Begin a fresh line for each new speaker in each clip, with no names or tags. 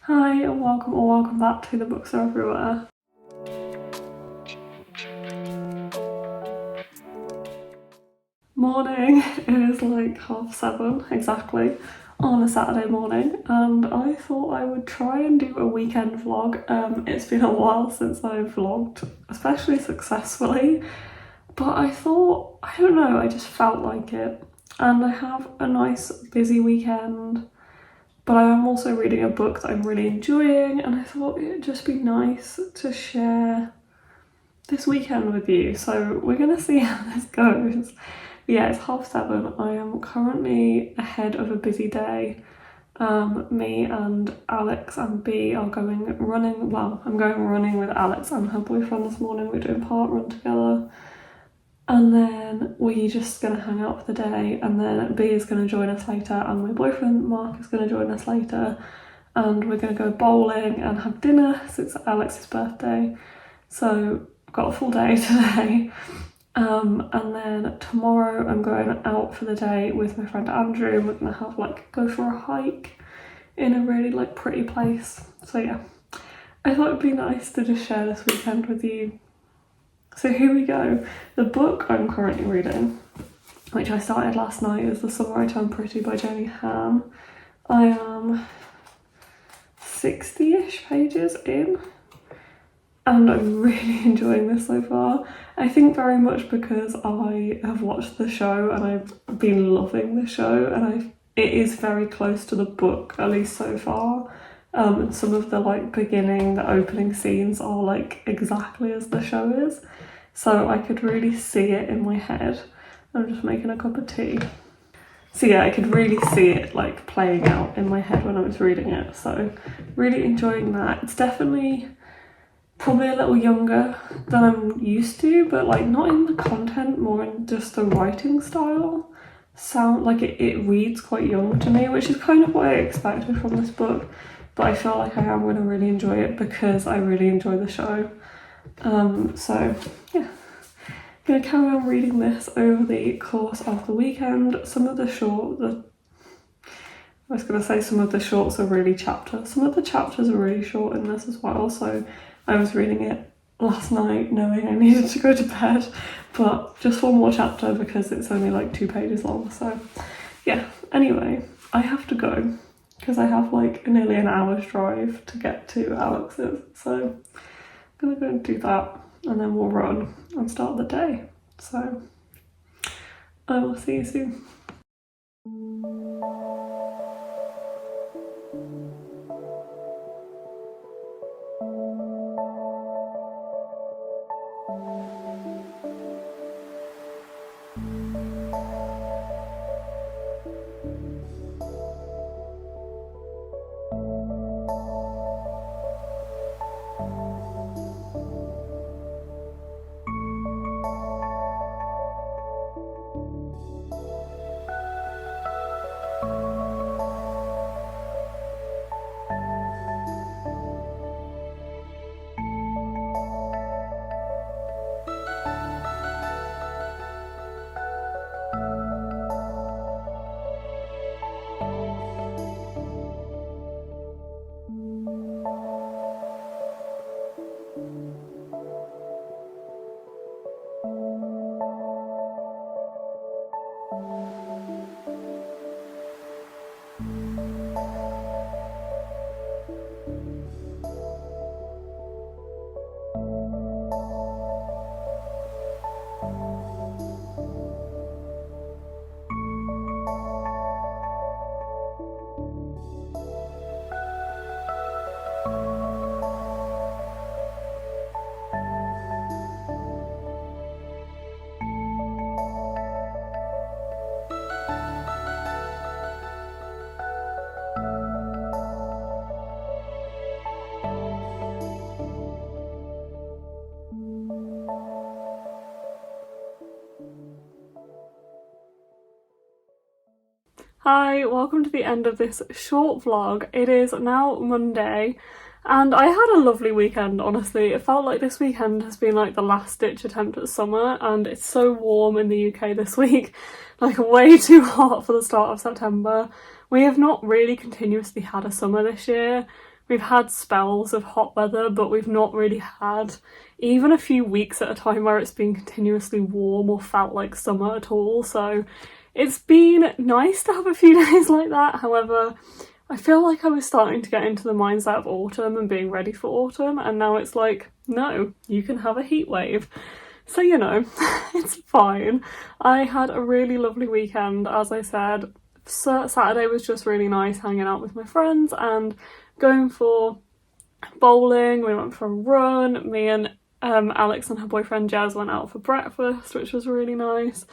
Hi and welcome or welcome back to The Books Are Everywhere. Morning, it is like 7:30 exactly on a Saturday morning, and I thought I would try and do a weekend vlog. It's been a while since I've vlogged, especially successfully, but I thought, I don't know, I just felt like it. And I have a nice busy weekend, but I am also reading a book that I'm really enjoying, and I thought it'd just be nice to share this weekend with you. So we're gonna see how this goes. Yeah, it's 7:30. I am currently ahead of a busy day. Me and Alex and B are going running. Well, I'm going running with Alex and her boyfriend this morning. We're doing park run together. And then we're just gonna hang out for the day, and then B is gonna join us later, and my boyfriend Mark is gonna join us later, and we're gonna go bowling and have dinner since it's Alex's birthday. So I've got a full day today. And then tomorrow I'm going out for the day with my friend Andrew, and we're gonna have go for a hike in a really pretty place. So yeah, I thought it'd be nice to just share this weekend with you. So here we go. The book I'm currently reading, which I started last night, is The Summer I Turned Pretty by Jenny Han. I am 60-ish pages in, and I'm really enjoying this so far. I think very much because I have watched the show and I've been loving the show, and it is very close to the book, at least so far. And some of the the opening scenes are exactly as the show is, so I could really see it in my head. I'm just making a cup of tea. So yeah, I could really see it playing out in my head when I was reading it, so really enjoying that. It's definitely probably a little younger than I'm used to, but not in the content, more in just the writing style. It reads quite young to me, which is kind of what I expected from this book, but I feel like I am going to really enjoy it because I really enjoy the show. So yeah, I'm going to carry on reading this over the course of the weekend. Some of the shorts are really chapters. Some of the chapters are really short in this as well, so I was reading it last night knowing I needed to go to bed, but just one more chapter because it's only 2 pages long. So yeah, anyway, I have to go because I have nearly an hour's drive to get to Alex's, so I'm gonna go and do that, and then we'll run and start the day. So I will see you soon. Hi, welcome to the end of this short vlog. It is now Monday, and I had a lovely weekend, honestly. It felt like this weekend has been the last ditch attempt at summer, and it's so warm in the UK this week, way too hot for the start of September. We have not really continuously had a summer this year. we've had spells of hot weather, but we've not really had even a few weeks at a time where it's been continuously warm or felt like summer at all. So it's been nice to have a few days like that. However, I feel like I was starting to get into the mindset of autumn and being ready for autumn, and now it's like, no, you can have a heat wave. So, you know, it's fine. I had a really lovely weekend, as I said. Saturday was just really nice, hanging out with my friends and going for bowling. We went for a run. Me and Alex and her boyfriend Jazz went out for breakfast, which was really nice,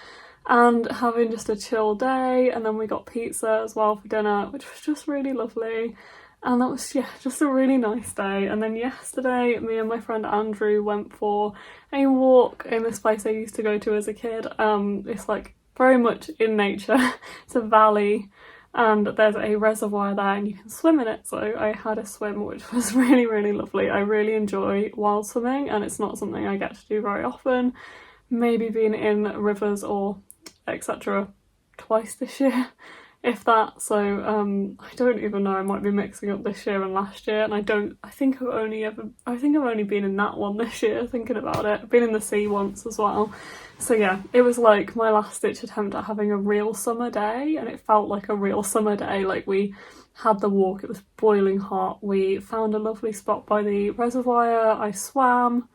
and having just a chill day. And then we got pizza as well for dinner, which was just really lovely. And that was, yeah, just a really nice day. And then yesterday, me and my friend Andrew went for a walk in this place I used to go to as a kid. It's like very much in nature. It's a valley and there's a reservoir there and you can swim in it. So I had a swim, which was really, really lovely. I really enjoy wild swimming and it's not something I get to do very often. Maybe been in rivers or etc. twice this year, if that. So I don't even know, I might be mixing up this year and last year, and I think I've only been in that one this year, thinking about it. I've been in the sea once as well. So yeah, it was like my last ditch attempt at having a real summer day, and it felt like a real summer day. Like, we had the walk, it was boiling hot, we found a lovely spot by the reservoir, I swam,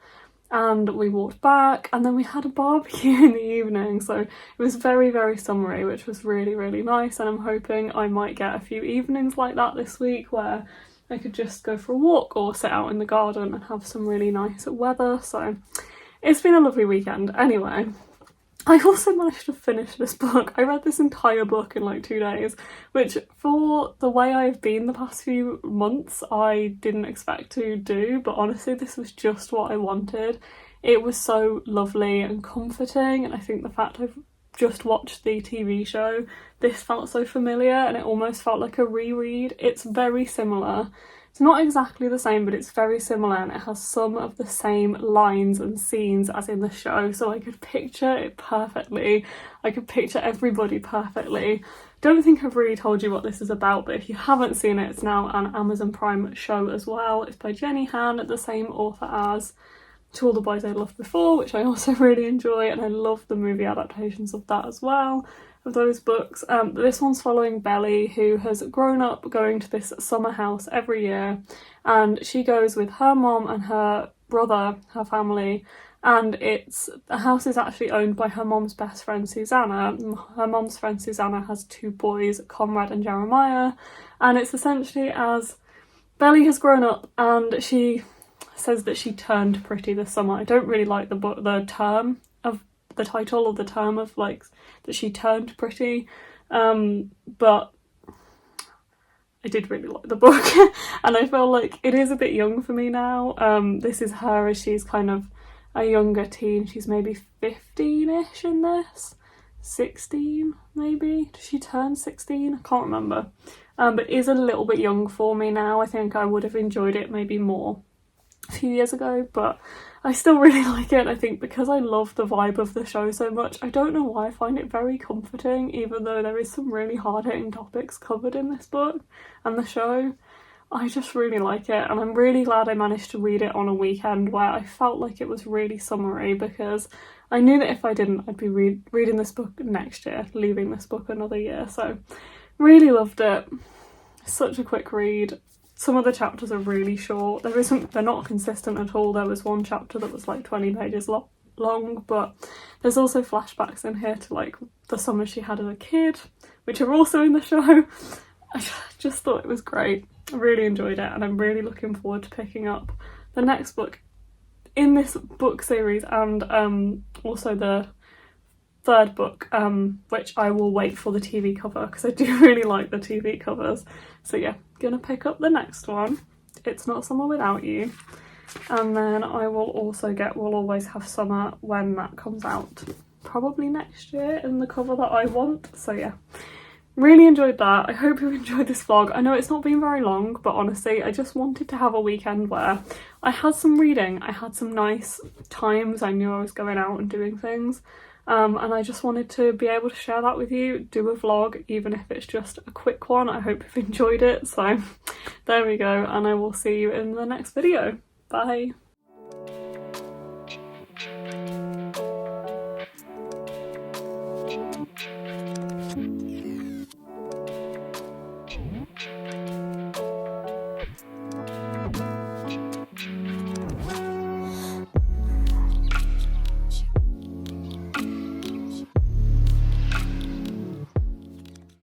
and we walked back, and then we had a barbecue in the evening. So it was very, very summery, which was really, really nice. And I'm hoping I might get a few evenings like that this week where I could just go for a walk or sit out in the garden and have some really nice weather. So it's been a lovely weekend. Anyway, I also managed to finish this book. I read this entire book in like 2 days, which for the way I've been the past few months, I didn't expect to do, but honestly, this was just what I wanted. It was so lovely and comforting, and I think the fact I've just watched the TV show, this felt so familiar and it almost felt like a reread. It's very similar. It's not exactly the same, but it's very similar, and it has some of the same lines and scenes as in the show, so I could picture it perfectly. I could picture everybody perfectly. Don't think I've really told you what this is about, but if you haven't seen it, it's now an Amazon Prime show as well. It's by Jenny Han, the same author as To All the Boys I Loved Before, which I also really enjoy, and I love the movie adaptations of that as well, of those books. This one's following Belly, who has grown up going to this summer house every year, and she goes with her mom and her brother, her family, and the house is actually owned by her mom's best friend Susanna. Her mom's friend Susanna has 2 boys, Conrad and Jeremiah, and it's essentially as Belly has grown up and she says that she turned pretty this summer. I don't really like the term of the title or the term of like that she turned pretty, but I did really like the book and I feel like it is a bit young for me now. This is her as she's kind of a younger teen. She's maybe 15ish in this, 16 maybe. Does she turn 16? I can't remember, but is a little bit young for me now. I think I would have enjoyed it maybe more a few years ago, but I still really like it. I think because I love the vibe of the show so much, I don't know why I find it very comforting, even though there is some really hard-hitting topics covered in this book and the show. I just really like it, and I'm really glad I managed to read it on a weekend where I felt like it was really summery, because I knew that if I didn't, I'd be reading this book next year, leaving this book another year. So really loved it. Such a quick read. Some of the chapters are really short. They're not consistent at all. There was one chapter that was like 20 pages long, but there's also flashbacks in here to like the summer she had as a kid, which are also in the show. I just thought it was great. I really enjoyed it, and I'm really looking forward to picking up the next book in this book series, and also the 3rd book, which I will wait for the TV cover because I do really like the TV covers. So yeah, gonna pick up the next one, It's Not Summer Without You, and then I will also get We'll Always Have Summer when that comes out, probably next year, in the cover that I want. So yeah, really enjoyed that. I hope you enjoyed this vlog. I know it's not been very long, but honestly I just wanted to have a weekend where I had some reading, I had some nice times, I knew I was going out and doing things, and I just wanted to be able to share that with you, do a vlog, even if it's just a quick one. I hope you've enjoyed it. So there we go, and I will see you in the next video. Bye.